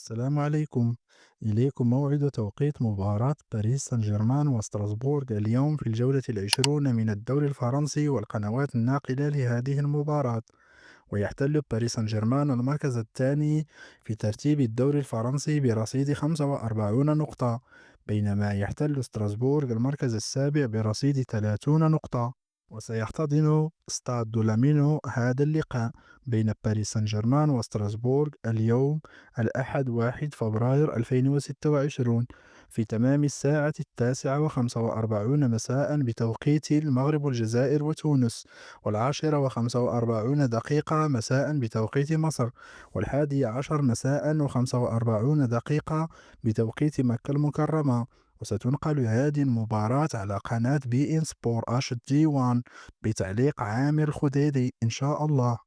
السلام عليكم. إليكم موعد وتوقيت مباراة باريس سان جيرمان وستراسبورغ اليوم في الجولة العشرون من الدوري الفرنسي والقنوات الناقلة لهذه المباراة. ويحتل باريس سان جيرمان المركز الثاني في ترتيب الدوري الفرنسي برصيد 45 نقطة، بينما يحتل ستراسبورغ المركز السابع برصيد 30 نقطة. وسيحتضن ستاد دولامينو هذا اللقاء بين باريس سان جيرمان وستراسبورغ اليوم الأحد 1 فبراير 2026 في تمام الساعة 9:45 مساء بتوقيت المغرب والجزائر وتونس، 10:45 مساء بتوقيت مصر، 11:00 مساء و45 دقيقة بتوقيت مكة المكرمة. وستنقل هذه المباراة على قناة بي إن سبور اتش دي 1 بتعليق عامر الخديدي إن شاء الله.